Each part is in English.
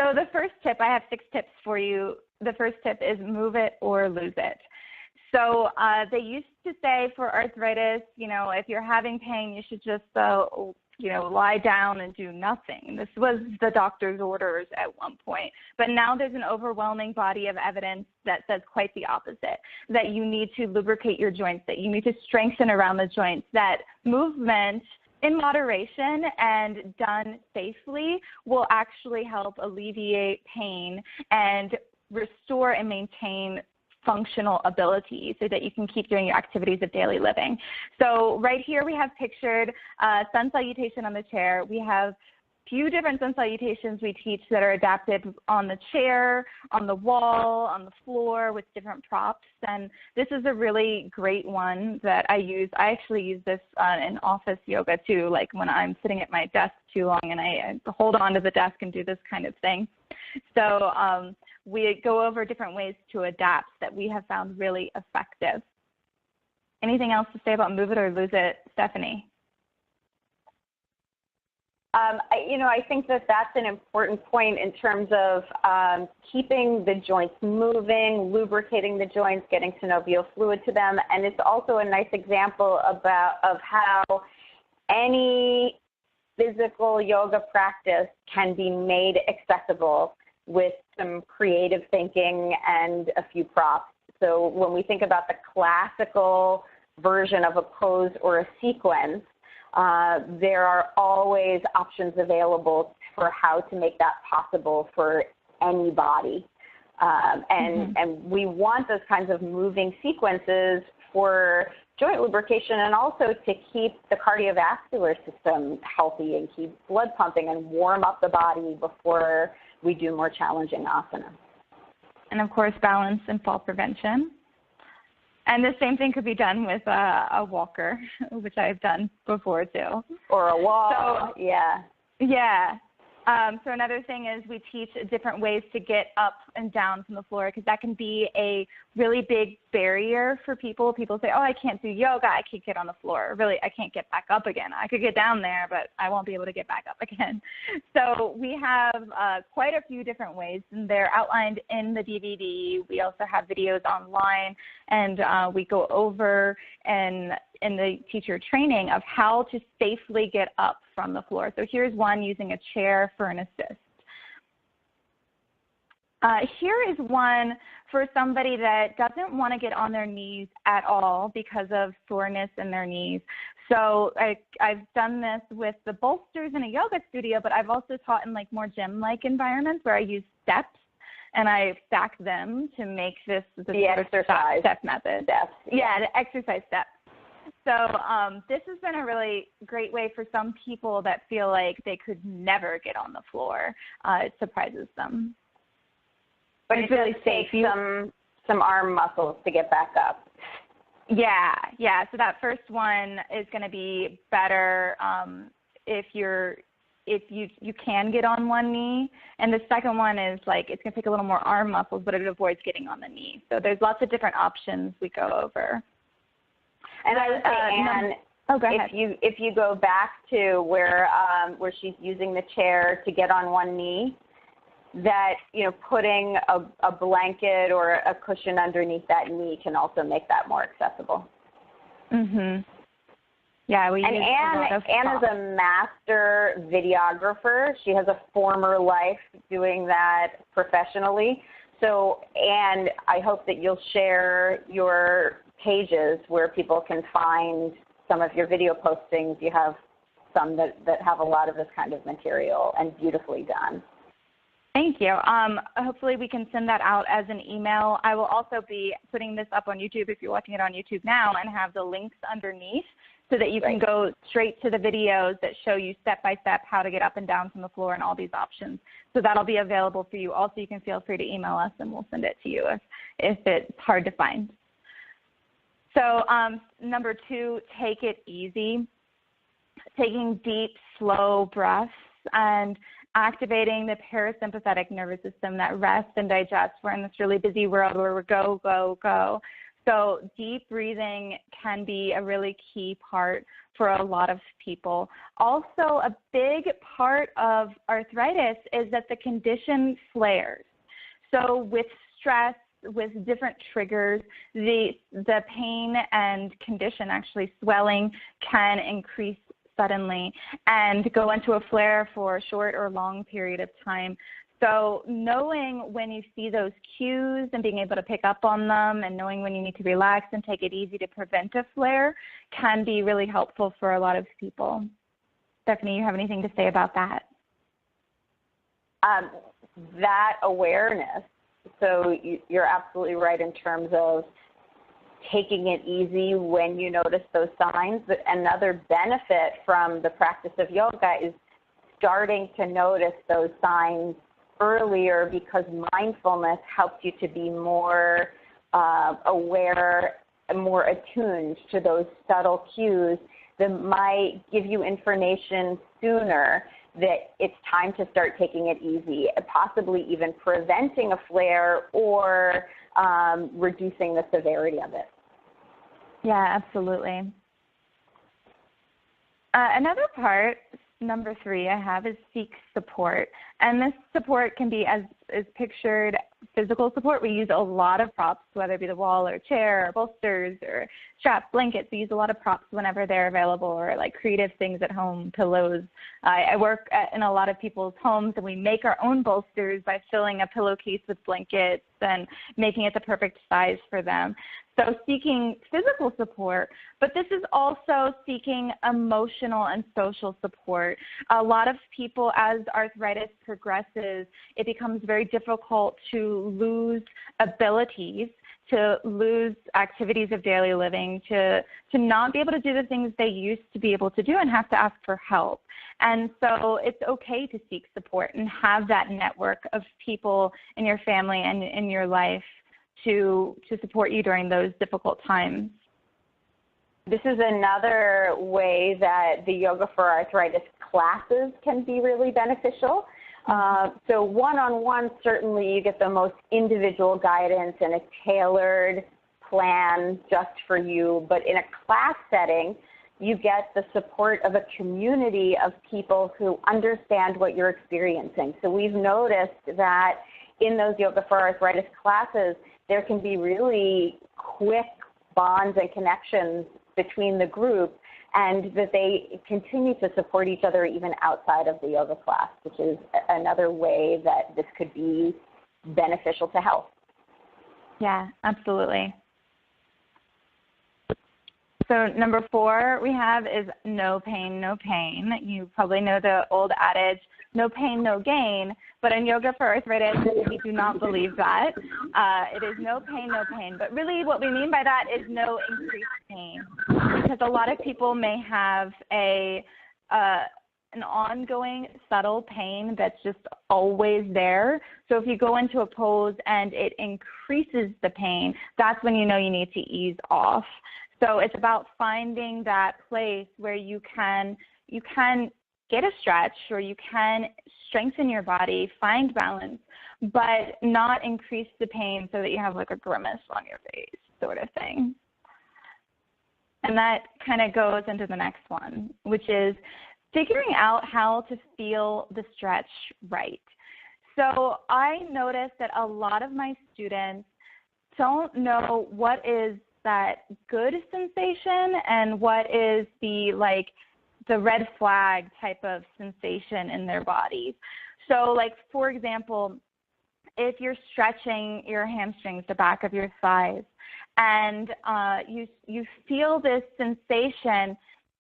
So the first tip, I have 6 tips for you. The first tip is move it or lose it. So they used to say for arthritis, you know, if you're having pain, you should just, you know, lie down and do nothing. This was the doctor's orders at one point. But now there's an overwhelming body of evidence that says quite the opposite, that you need to lubricate your joints, that you need to strengthen around the joints, that movement in moderation and done safely will actually help alleviate pain and restore and maintain functional ability so that you can keep doing your activities of daily living. So right here we have pictured sun salutation on the chair. We have few different sun salutations we teach that are adapted on the chair, on the wall, on the floor with different props. And this is a really great one that I use. I actually use this in office yoga too, like when I'm sitting at my desk too long and I hold on to the desk and do this kind of thing. So we go over different ways to adapt that we have found really effective. Anything else to say about move it or lose it, Stephanie? You know, I think that that's an important point in terms of keeping the joints moving, lubricating the joints, getting synovial fluid to them, and it's also a nice example of how any physical yoga practice can be made accessible with some creative thinking and a few props. So when we think about the classical version of a pose or a sequence, there are always options available for how to make that possible for anybody. And we want those kinds of moving sequences for joint lubrication and also to keep the cardiovascular system healthy and keep blood pumping and warm up the body before we do more challenging asanas. And of course, balance and fall prevention. And the same thing could be done with a walker, which I've done before too. Or a wall, so, yeah. Yeah. So another thing is we teach different ways to get up and down from the floor because that can be a really big barrier for people. People say, oh, I can't do yoga. I can't get on the floor. Really, I can't get back up again. I could get down there, but I won't be able to get back up again. So we have quite a few different ways, and they're outlined in the DVD. We also have videos online, and we go over in the teacher training of how to safely get up from the floor. So here's one using a chair for an assist. Here is one for somebody that doesn't want to get on their knees at all because of soreness in their knees. So I've done this with the bolsters in a yoga studio, but I've also taught in like more gym-like environments where I use steps and I stack them to make this the exercise step method. Steps. Yeah, the exercise steps. So this has been a really great way for some people that feel like they could never get on the floor. It surprises them. But it really takes some arm muscles to get back up. Yeah. So that first one is going to be better if you can get on one knee, and the second one is like it's going to take a little more arm muscles, but it avoids getting on the knee. So there's lots of different options we go over. And I would say, Anne, if you go back to where she's using the chair to get on one knee, that putting a blanket or a cushion underneath that knee can also make that more accessible. Yeah, Anne is a master videographer. She has a former life doing that professionally. So, Anne, I hope that you'll share your pages where people can find some of your video postings. You have some that have a lot of this kind of material and beautifully done. Thank you. Hopefully we can send that out as an email. I will also be putting this up on YouTube if you're watching it on YouTube now and have the links underneath so that you can go straight to the videos that show you step by step how to get up and down from the floor and all these options. So that'll be available for you. Also, you can feel free to email us and we'll send it to you if it's hard to find. So number 2, take it easy. Taking deep, slow breaths and activating the parasympathetic nervous system that rests and digests. We're in this really busy world where we're go, go, go. So deep breathing can be a really key part for a lot of people. Also, a big part of arthritis is that the condition flares. So with stress, with different triggers, the pain and condition, actually swelling, can increase suddenly and go into a flare for a short or long period of time. So knowing when you see those cues and being able to pick up on them and knowing when you need to relax and take it easy to prevent a flare can be really helpful for a lot of people. Stephanie, you have anything to say about that? That awareness, so you're absolutely right in terms of taking it easy when you notice those signs. But another benefit from the practice of yoga is starting to notice those signs earlier, because mindfulness helps you to be more aware and more attuned to those subtle cues that might give you information sooner that it's time to start taking it easy, possibly even preventing a flare or reducing the severity of it. Yeah, absolutely. Another part, number 3 I have, is seek support. And this support can be, as is pictured, physical support. We use a lot of props, whether it be the wall or chair or bolsters or straps, blankets. We use a lot of props whenever they're available, or like creative things at home, pillows. I work in a lot of people's homes, and we make our own bolsters by filling a pillowcase with blankets and making it the perfect size for them. So seeking physical support, but this is also seeking emotional and social support. A lot of people, as arthritis progresses, it becomes very difficult to lose abilities, to lose activities of daily living, to not be able to do the things they used to be able to do and have to ask for help. And so it's okay to seek support and have that network of people in your family and in your life to support you during those difficult times. This is another way that the Yoga for Arthritis classes can be really beneficial. So one-on-one, certainly you get the most individual guidance and a tailored plan just for you. But in a class setting, you get the support of a community of people who understand what you're experiencing. So we've noticed that in those Yoga for Arthritis classes, there can be really quick bonds and connections between the group, and that they continue to support each other even outside of the yoga class, which is another way that this could be beneficial to health. Yeah, absolutely. So number 4 we have is no pain, no pain. You probably know the old adage, no pain, no gain. But in Yoga for Arthritis, we do not believe that. It is no pain, no pain. But really what we mean by that is no increased pain. Because a lot of people may have an ongoing subtle pain that's just always there. So if you go into a pose and it increases the pain, that's when you know you need to ease off. So it's about finding that place where you can get a stretch, or you can strengthen your body, find balance, but not increase the pain so that you have like a grimace on your face sort of thing. And that kind of goes into the next one, which is figuring out how to feel the stretch right. So I noticed that a lot of my students don't know what is that good sensation and what is the red flag type of sensation in their bodies. So like, for example, if you're stretching your hamstrings, the back of your thighs, and you feel this sensation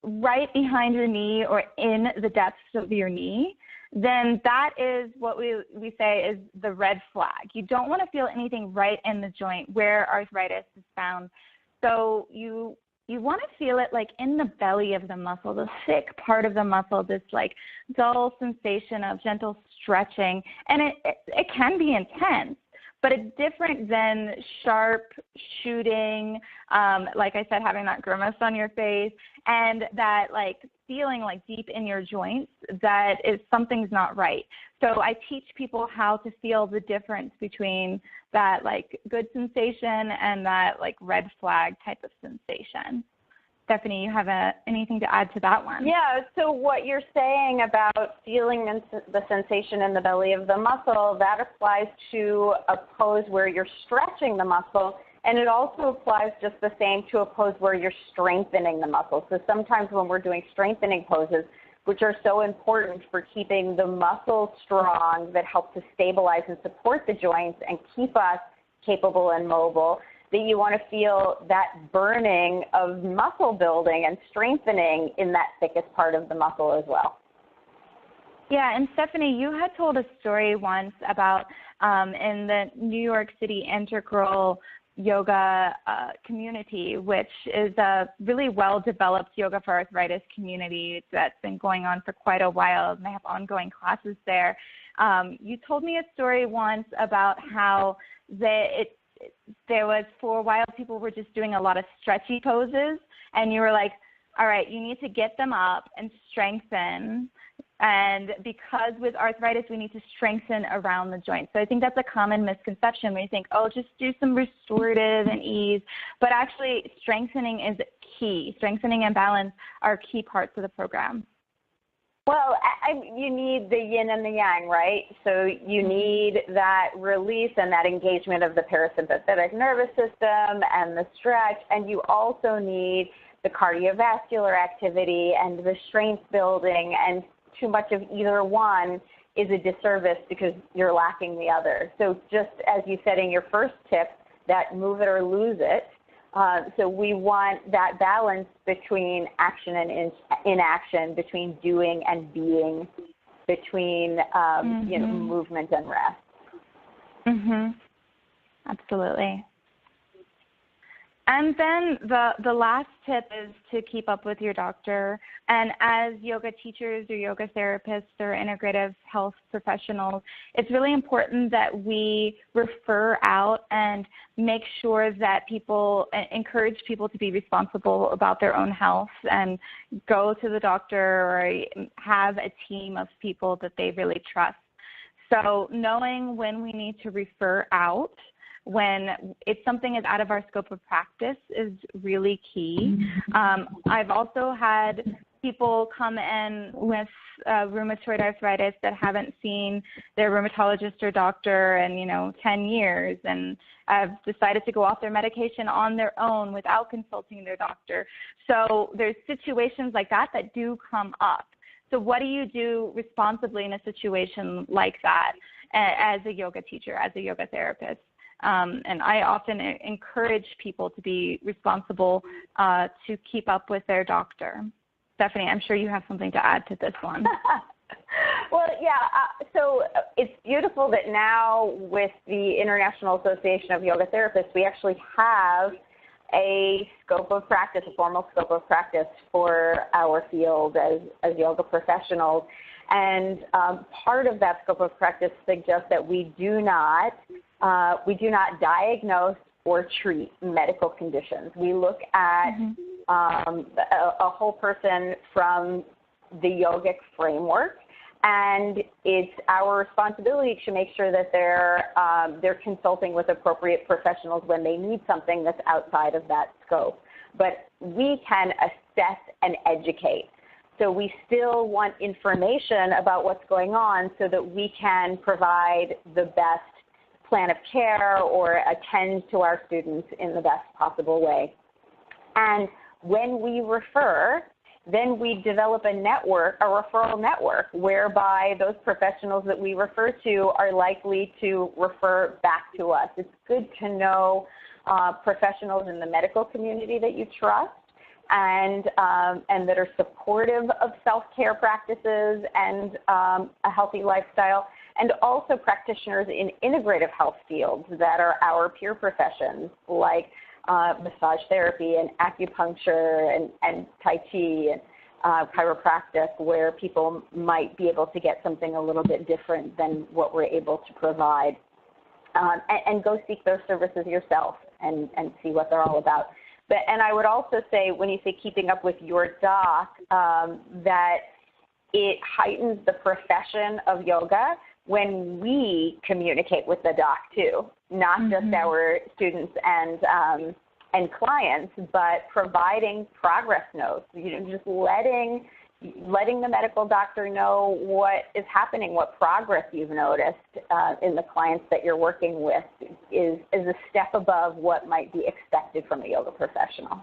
right behind your knee or in the depths of your knee, then that is what we say is the red flag. You don't want to feel anything right in the joint where arthritis is found. So you want to feel it like in the belly of the muscle, the thick part of the muscle, this like dull sensation of gentle stretching. And it can be intense, but it's different than sharp shooting, like I said, having that grimace on your face, and that like feeling like deep in your joints that something's not right. So I teach people how to feel the difference between that like good sensation and that like red flag type of sensation. Stephanie, you have anything to add to that one? Yeah, so what you're saying about feeling the sensation in the belly of the muscle, that applies to a pose where you're stretching the muscle, and it also applies just the same to a pose where you're strengthening the muscle. So sometimes when we're doing strengthening poses, which are so important for keeping the muscles strong that help to stabilize and support the joints and keep us capable and mobile, that you want to feel that burning of muscle building and strengthening in that thickest part of the muscle as well. Yeah, and Stephanie, you had told a story once about in the New York City integral yoga community, which is a really well-developed yoga for arthritis community that's been going on for quite a while, and they have ongoing classes there. You told me a story once about how there was, for a while, people were just doing a lot of stretchy poses, and you were like, all right, you need to get them up and strengthen. And because with arthritis, we need to strengthen around the joint. So I think that's a common misconception when you think, oh, just do some restorative and ease. But actually, strengthening is key. Strengthening and balance are key parts of the program. Well, you need the yin and the yang, right? So you need that release and that engagement of the parasympathetic nervous system and the stretch, and you also need the cardiovascular activity and the strength building, and too much of either one is a disservice because you're lacking the other. So just as you said in your first tip, that move it or lose it, so we want that balance between action and inaction, between doing and being, between you know, movement and rest. Absolutely. And then the last tip is to keep up with your doctor. And as yoga teachers or yoga therapists or integrative health professionals, it's really important that we refer out and make sure that encourage people to be responsible about their own health and go to the doctor or have a team of people that they really trust. So knowing when we need to refer out, if something is out of our scope of practice, is really key. I've also had people come in with rheumatoid arthritis that haven't seen their rheumatologist or doctor in 10 years and have decided to go off their medication on their own without consulting their doctor. So there's situations like that that do come up. So what do you do responsibly in a situation like that as a yoga teacher, as a yoga therapist? And I often encourage people to be responsible to keep up with their doctor. Stephanie, I'm sure you have something to add to this one. Well, yeah, so it's beautiful that now with the International Association of Yoga Therapists, we actually have a scope of practice, a formal scope of practice for our field as yoga professionals. And part of that scope of practice suggests that we do not diagnose or treat medical conditions. We look at a whole person from the yogic framework, and it's our responsibility to make sure that they're consulting with appropriate professionals when they need something that's outside of that scope. But we can assess and educate. So we still want information about what's going on so that we can provide the best plan of care or attend to our students in the best possible way. And when we refer, then we develop a network, a referral network, whereby those professionals that we refer to are likely to refer back to us. It's good to know professionals in the medical community that you trust and that are supportive of self-care practices and a healthy lifestyle, and also practitioners in integrative health fields that are our peer professions, like massage therapy and acupuncture and Tai Chi and chiropractic, where people might be able to get something a little bit different than what we're able to provide. And go seek those services yourself and see what they're all about. And I would also say, when you say keeping up with your doc, that it heightens the profession of yoga when we communicate with the doc too, not just our students and clients, but providing progress notes, just letting the medical doctor know what is happening, what progress you've noticed in the clients that you're working with is a step above what might be expected from a yoga professional.